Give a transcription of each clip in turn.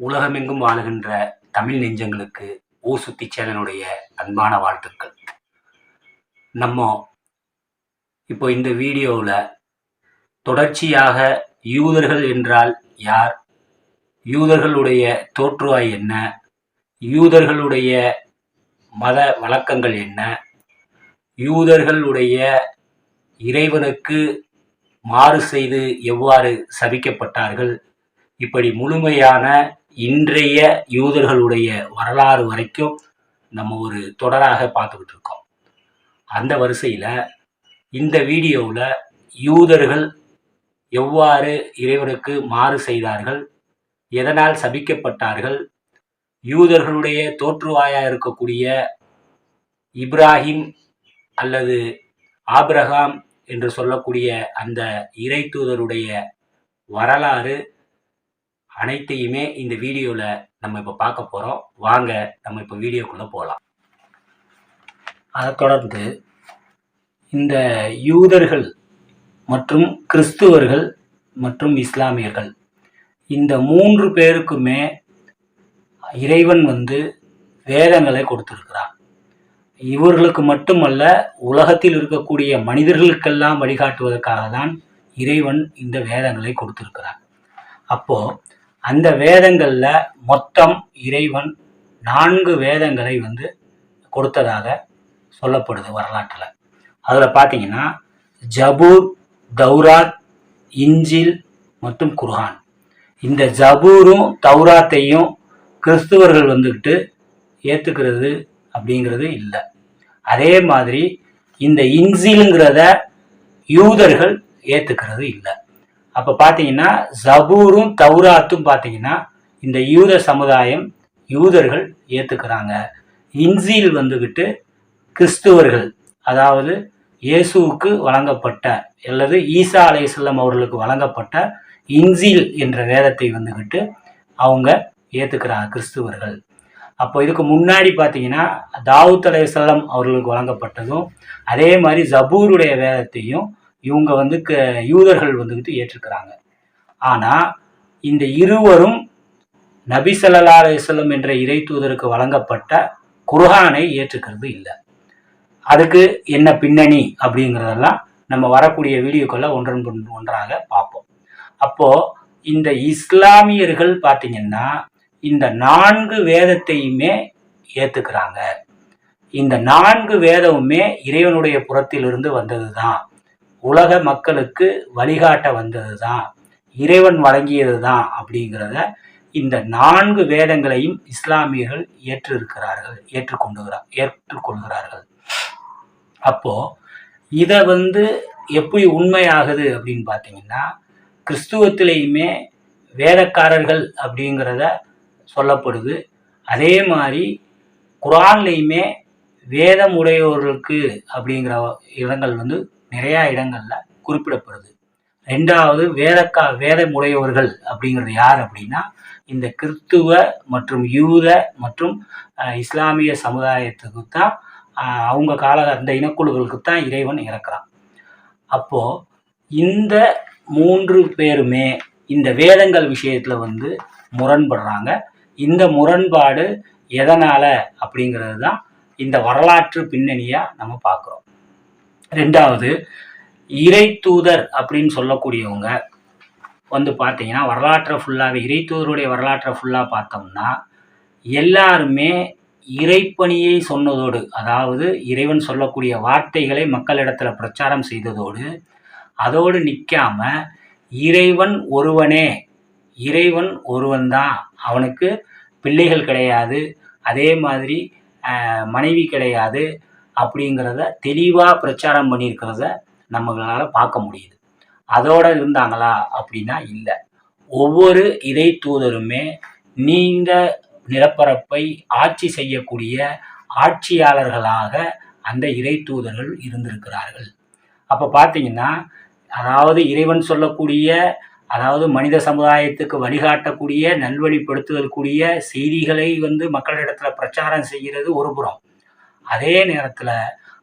உலகமெங்கும் வாழுகின்ற தமிழ் நெஞ்சங்களுக்கு ஊசுத்தி சேனலுடைய அன்பான வாழ்த்துக்கள். நம்ம இப்போ இந்த வீடியோவில் தொடர்ச்சியாக யூதர்கள் என்றால் யார், யூதர்களுடைய தோற்றுவாய் என்ன, யூதர்களுடைய மத வழக்கங்கள் என்ன, யூதர்களுடைய இறைவனுக்கு மாறு செய்து எவ்வாறு சபிக்கப்பட்டார்கள், இப்படி முழுமையான இன்றைய யூதர்களுடைய வரலாறு வரைக்கும் நம்ம ஒரு தொடராக பார்த்துக்கிட்டு இருக்கோம். அந்த வரிசையில் இந்த வீடியோவில் யூதர்கள் எவ்வாறு இறைவனுக்கு மாறு செய்தார்கள், எதனால் சபிக்கப்பட்டார்கள், யூதர்களுடைய தோற்றுவாயாக இருக்கக்கூடிய இப்ராஹிம் அல்லது ஆபிரகாம் என்று சொல்லக்கூடிய அந்த இறை தூதருடைய வரலாறு அனைத்தையுமே இந்த வீடியோவில் நம்ம இப்போ பார்க்க போகிறோம். வாங்க நம்ம இப்போ வீடியோக்குள்ளே போகலாம். அதை தொடர்ந்து இந்த யூதர்கள் மற்றும் கிறிஸ்துவர்கள் மற்றும் இஸ்லாமியர்கள் இந்த 3 பேருக்குமே இறைவன் வேதங்களை கொடுத்திருக்கிறார். இவர்களுக்கு மட்டுமல்ல, உலகத்தில் இருக்கக்கூடிய மனிதர்களுக்கெல்லாம் வழிகாட்டுவதற்காக தான் இறைவன் இந்த வேதங்களை கொடுத்திருக்கிறார். அப்போ அந்த வேதங்கள்ல மொத்தம் இறைவன் 4 வேதங்களை கொடுத்ததாக சொல்லப்படுது வரலாற்றில். அதில் பார்த்தீங்கன்னா ஜபூர், தௌராத், இஞ்சில் மற்றும் குர்ஆன். இந்த ஜபூரும் தௌராத்தையும் கிறிஸ்துவர்கள் ஏற்றுக்கிறது அப்படிங்கிறது இல்லை. அதே மாதிரி இந்த இஞ்சிலுங்கிறத யூதர்கள் ஏற்றுக்கிறது இல்லை. அப்போ பார்த்தீங்கன்னா ஜபூரும் தௌராத்தும் பார்த்தீங்கன்னா இந்த யூத சமுதாயம் யூதர்கள் ஏற்றுக்கிறாங்க. இன்ஜீல் கிறிஸ்துவர்கள், அதாவது இயேசுவுக்கு வழங்கப்பட்ட அல்லது ஈசா அலைஹிஸ்ஸலாம் அவர்களுக்கு வழங்கப்பட்ட இன்ஜீல் என்ற வேதத்தை அவங்க ஏற்றுக்கிறாங்க கிறிஸ்துவர்கள். அப்போ இதுக்கு முன்னாடி பார்த்தீங்கன்னா தாவூத் அலைஹிஸ்ஸலாம் அவர்களுக்கு வழங்கப்பட்டதும் அதே மாதிரி ஜபூருடைய வேதத்தையும் இவங்க யூதர்கள் ஏற்றுக்கிறாங்க. ஆனால் இந்த இருவரும் நபி ஸல்லல்லாஹு அலைஹி வஸல்லம் என்ற இறை தூதருக்கு வழங்கப்பட்ட குர்ஆனை ஏற்றுக்கிறது இல்லை. அதுக்கு என்ன பின்னணி அப்படிங்கிறதெல்லாம் நம்ம வரக்கூடிய வீடியோக்களை ஒன்றாக பார்ப்போம். அப்போ இந்த இஸ்லாமியர்கள் பார்த்தீங்கன்னா இந்த 4 வேதத்தையுமே ஏற்றுக்கிறாங்க. இந்த 4 வேதமுமே இறைவனுடைய புறத்திலிருந்து வந்தது தான், உலக மக்களுக்கு வழிகாட்ட வந்தது தான், இறைவன் வழங்கியது தான் அப்படிங்கிறத இந்த 4 வேதங்களையும் இஸ்லாமியர்கள் ஏற்றுக்கொள்கிறார்கள். அப்போ இதை எப்படி உண்மையாகுது அப்படின்னு பார்த்தீங்கன்னா, கிறிஸ்துவத்திலையுமே வேதக்காரர்கள் அப்படிங்கிறத சொல்லப்படுது. அதே மாதிரி குர்ஆன்லையுமே வேதம் உடையவர்களுக்கு அப்படிங்கிற இடங்கள் நிறையா இடங்களில் குறிப்பிடப்படுது. 2வது வேதம் உடையவர்கள் அப்படிங்கிறது யார் அப்படின்னா இந்த கிறிஸ்துவ மற்றும் யூத மற்றும் இஸ்லாமிய சமுதாயத்துக்கு தான், அவங்க அந்த இனக்குழுக்களுக்கு தான் இறைவன் இறக்குறான். அப்போது இந்த 3 பேருமே இந்த வேதங்கள் விஷயத்தில் முரண்படுறாங்க. இந்த முரண்பாடு எதனால் அப்படிங்கிறது தான் இந்த வரலாற்று பின்னணியாக நம்ம பார்க்குறோம். 2வது இறை தூதர் அப்படின்னு சொல்லக்கூடியவங்க பார்த்தீங்கன்னா வரலாற்றை ஃபுல்லாகவே இறை தூதருடைய வரலாற்றை ஃபுல்லாக பார்த்தோம்னா எல்லாருமே இறைப்பணியை சொன்னதோடு, அதாவது இறைவன் சொல்லக்கூடிய வார்த்தைகளை மக்களிடத்தில் பிரச்சாரம் செய்ததோடு அதோடு நிற்காம இறைவன் ஒருவனே, இறைவன் ஒருவன்தான், அவனுக்கு பிள்ளைகள் கிடையாது, அதே மாதிரி மனைவி கிடையாது அப்படிங்கிறத தெளிவாக பிரச்சாரம் பண்ணியிருக்கிறத நம்மளால் பார்க்க முடியுது. அதோடு இருந்தாங்களா அப்படின்னா இல்லை. ஒவ்வொரு இறை தூதருமே நீண்ட நிலப்பரப்பை ஆட்சி செய்யக்கூடிய ஆட்சியாளர்களாக அந்த இறை தூதர்கள் இருந்திருக்கிறார்கள். அப்போ பார்த்தீங்கன்னா அதாவது இறைவன் சொல்லக்கூடிய, அதாவது மனித சமுதாயத்துக்கு வழிகாட்டக்கூடிய நல்வழிப்படுத்துதல் கூடிய செய்திகளை மக்களிடத்தில் பிரச்சாரம் செய்கிறது ஒரு புறம். அதே நேரத்தில்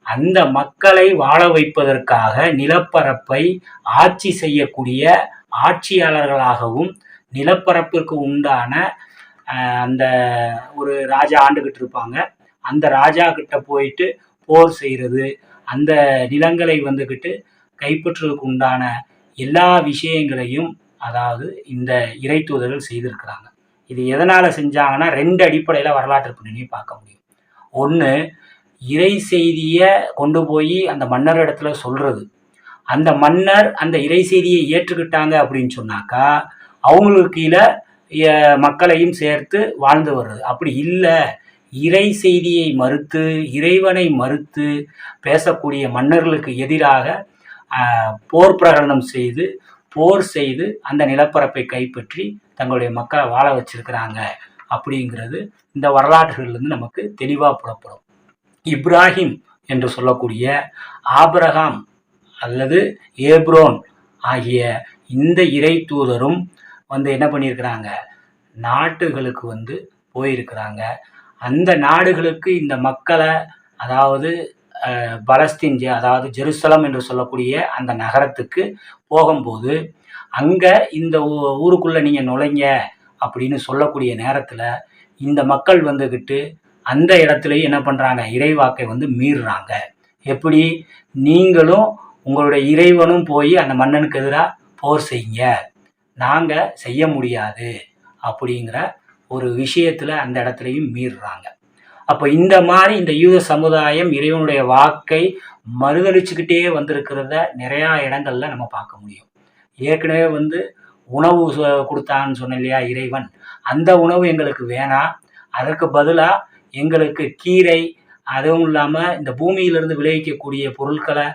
அந்த மக்களை வாழ வைப்பதற்காக நிலப்பரப்பை ஆட்சி செய்யக்கூடிய ஆட்சியாளர்களாகவும் நிலப்பரப்பிற்கு உண்டான அந்த ஒரு ராஜா ஆண்டுகிட்டு இருப்பாங்க. அந்த ராஜா கிட்ட போயிட்டு போர் செய்கிறது, அந்த நிலங்களை வந்துக்கிட்டு கைப்பற்றுவதற்கு உண்டான எல்லா விஷயங்களையும் அதாவது இந்த இறை தூதர்கள் செய்திருக்கிறாங்க. இது எதனால செஞ்சாங்கன்னா 2 அடிப்படையில் வரலாற்று பின்னணியை பார்க்க முடியும். ஒன்று, இறை செய்தியை கொண்டு போய் அந்த மன்னர் இடத்துல சொல்றது. அந்த மன்னர் அந்த இறை செய்தியை ஏற்றுக்கிட்டாங்க அப்படின்னு சொன்னாக்கா அவங்களுக்கு கீழே மக்களையும் சேர்த்து வாழ்ந்து வர்றது. அப்படி இல்லை, இறை செய்தியை மறுத்து இறைவனை மறுத்து பேசக்கூடிய மன்னர்களுக்கு எதிராக போர் பிரகடனம் செய்து போர் செய்து அந்த நிலப்பரப்பை கைப்பற்றி தங்களுடைய மக்களை வாழ வச்சிருக்கிறாங்க அப்படிங்கிறது இந்த வரலாற்றுகளிலிருந்து நமக்கு தெளிவாக புலப்படும். இப்ராஹிம் என்று சொல்லக்கூடிய ஆபிரகாம் அல்லது ஏப்ரோன் ஆகிய இந்த இறை தூதரும் என்ன பண்ணியிருக்கிறாங்க, நாட்டுகளுக்கு போயிருக்கிறாங்க. அந்த நாடுகளுக்கு இந்த மக்களை அதாவது பலஸ்தீன் அதாவது ஜெருசலம் என்று சொல்லக்கூடிய அந்த நகரத்துக்கு போகும்போது அங்கே இந்த ஊருக்குள்ளே நீங்கள் நுழைங்க அப்படின்னு சொல்லக்கூடிய நேரத்தில் இந்த மக்கள் வந்துக்கிட்டு அந்த இடத்துலையும் என்ன பண்ணுறாங்க, இறைவாக்கை மீறுறாங்க. எப்படி, நீங்களும் உங்களுடைய இறைவனும் போய் அந்த மன்னனுக்கு எதிராக போர் செய்யுங்க, நாங்கள் செய்ய முடியாது அப்படிங்கிற ஒரு விஷயத்தில் அந்த இடத்துலையும் மீறுறாங்க. அப்போ இந்த மாதிரி இந்த யூத சமுதாயம் இறைவனுடைய வாக்கை மறுதளிச்சுக்கிட்டே வந்திருக்கிறத நிறையா இடங்கள்ல நம்ம பார்க்க முடியும். ஏற்கனவே உணவு கொடுத்தான்னு சொன்ன இல்லையா இறைவன், அந்த உணவு எங்களுக்கு வேணாம், அதற்கு பதிலாக எங்களுக்கு கீரை, அதுவும் இல்லாமல் இந்த பூமியிலிருந்து விளைவிக்கக்கூடிய பொருட்களை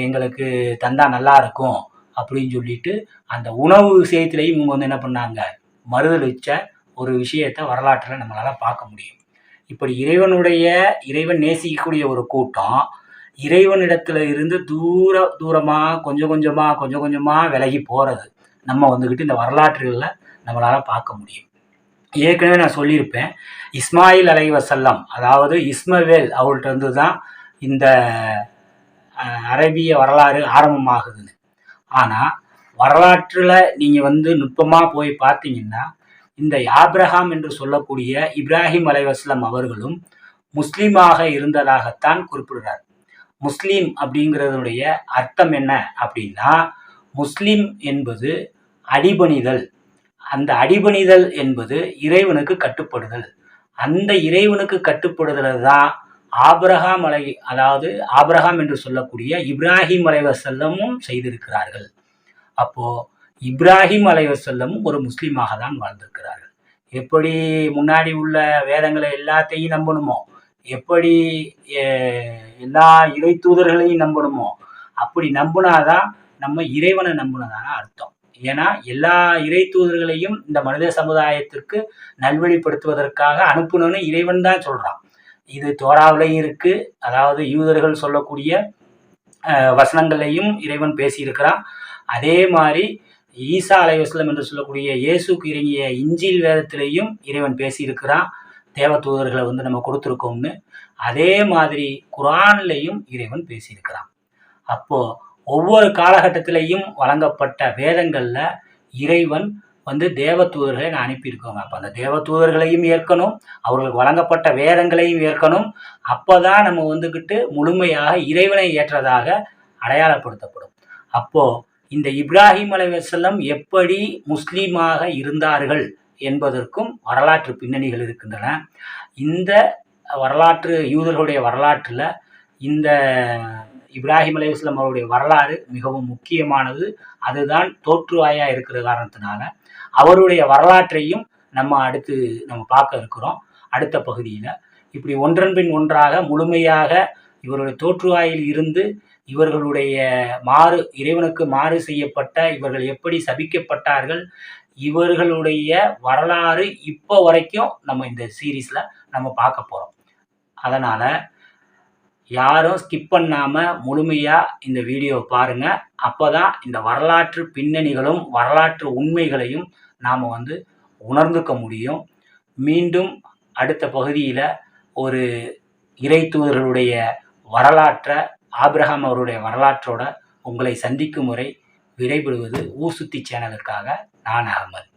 எங்களுக்கு தந்தா நல்லா இருக்கும் அப்படின்னு சொல்லிட்டு அந்த உணவு விஷயத்திலையும் இவங்க என்ன பண்ணாங்க, மறுதளிச்ச ஒரு விஷயத்தை வரலாற்றில் நம்மளால் பார்க்க முடியும். இப்படி இறைவன் நேசிக்கக்கூடிய ஒரு கூட்டம் இறைவனிடத்துல இருந்து தூரமாக கொஞ்சம் கொஞ்சமாக விலகி போகிறது நம்ம இந்த வரலாற்றுகளில் நம்மளால் பார்க்க முடியும். ஏற்கனவே நான் சொல்லியிருப்பேன், இஸ்மாயில் அலைஹிஸ்ஸலாம் அதாவது இஸ்மவேல் அவர்கிட்ட இருந்து தான் இந்த அரேபிய வரலாறு ஆரம்பமாகுதுன்னு. ஆனால் வரலாற்றில் நீங்கள் நுட்பமாக போய் பார்த்தீங்கன்னா இந்த ஆபிரகாம் என்று சொல்லக்கூடிய இப்ராஹிம் அலைஹிஸ்ஸலாம் அவர்களும் முஸ்லீமாக இருந்ததாகத்தான் குறிப்பிடுறார். முஸ்லீம் அப்படிங்கிறதுடைய அர்த்தம் என்ன அப்படின்னா, முஸ்லீம் என்பது அடிபணிதல். அந்த அடிபணிதல் என்பது இறைவனுக்கு கட்டுப்படுதல். அந்த இறைவனுக்கு கட்டுப்படுதலை தான் ஆபிரகாம் என்று சொல்லக்கூடிய இப்ராஹிம் அலைஹிஸ்ஸலாமும் செய்திருக்கிறார்கள். அப்போ இப்ராஹிம் அலைஹிஸ்ஸலாமும் ஒரு முஸ்லீமாக தான் வாழ்ந்திருக்கிறார்கள். எப்படி முன்னாடி உள்ள வேதங்களை எல்லாத்தையும் நம்பணுமோ, எப்படி எல்லா இறை தூதர்களையும் நம்பணுமோ, அப்படி நம்பினாதான் நம்ம இறைவனை நம்பினதான அர்த்தம். ஏன்னா எல்லா இறை தூதர்களையும் இந்த மனித சமுதாயத்திற்கு நல்வழிப்படுத்துவதற்காக அனுப்பணும்னு இறைவன் தான் சொல்றான். இது தோராவிலையும் இருக்கு, அதாவது யூதர்கள் சொல்லக்கூடிய வசனங்களையும் இறைவன் பேசியிருக்கிறான். அதே மாதிரி ஈசா அலைஹிஸ்ஸலாம் என்று சொல்லக்கூடிய இயேசுக்கு இறங்கிய இஞ்சில் வேதத்திலையும் இறைவன் பேசியிருக்கிறான், தேவ தூதர்களை நம்ம கொடுத்துருக்கோம்னு. அதே மாதிரி குர்ஆன்லையும் இறைவன் பேசியிருக்கிறான். அப்போ ஒவ்வொரு காலகட்டத்திலையும் வழங்கப்பட்ட வேதங்கள்ல இறைவன் தேவ தூதர்களை நான் அனுப்பியிருக்கோங்க. அப்போ அந்த தேவ தூதர்களையும் ஏற்கணும், அவர்களுக்கு வழங்கப்பட்ட வேதங்களையும் ஏற்கணும். அப்போதான் நம்ம முழுமையாக இறைவனை ஏற்றதாக அடையாளப்படுத்தப்படும். அப்போ இந்த இப்ராஹிம் அலைஹிஸ்ஸலாம் எப்படி முஸ்லீமாக இருந்தார்கள் என்பதற்கும் வரலாற்று பின்னணிகள் இருக்கின்றன. இந்த வரலாற்று யூதர்களுடைய வரலாற்றில் இந்த இப்ராஹிம் அலைஹிஸ்ஸலாம் அவருடைய வரலாறு மிகவும் முக்கியமானது. அதுதான் தோற்றுவாயாக இருக்கிற காரணத்தினால அவருடைய வரலாற்றையும் நம்ம பார்க்க இருக்கிறோம் அடுத்த பகுதியில். இப்படி ஒன்றன் பின் ஒன்றாக முழுமையாக இவருடைய தோற்றுவாயில் இருந்து இவர்களுடைய இறைவனுக்கு மாறு செய்யப்பட்ட இவர்கள் எப்படி சபிக்கப்பட்டார்கள், இவர்களுடைய வரலாறு இப்போ வரைக்கும் நம்ம இந்த சீரீஸில் நம்ம பார்க்க போகிறோம். அதனால் யாரும் ஸ்கிப் பண்ணாமல் முழுமையாக இந்த வீடியோவை பாருங்கள். அப்போ தான் இந்த வரலாற்று பின்னணிகளும் வரலாற்று உண்மைகளையும் நாம் உணர்ந்துக்க முடியும். மீண்டும் அடுத்த பகுதியில் ஒரு இறை தூதர்களுடைய வரலாற்றை, ஆபிரகாம் அவருடைய வரலாற்றோட உங்களை சந்திக்கும் முறை விடைபெறுவது ஊர் சுத்தி சேனலுக்காக நான் அகமது.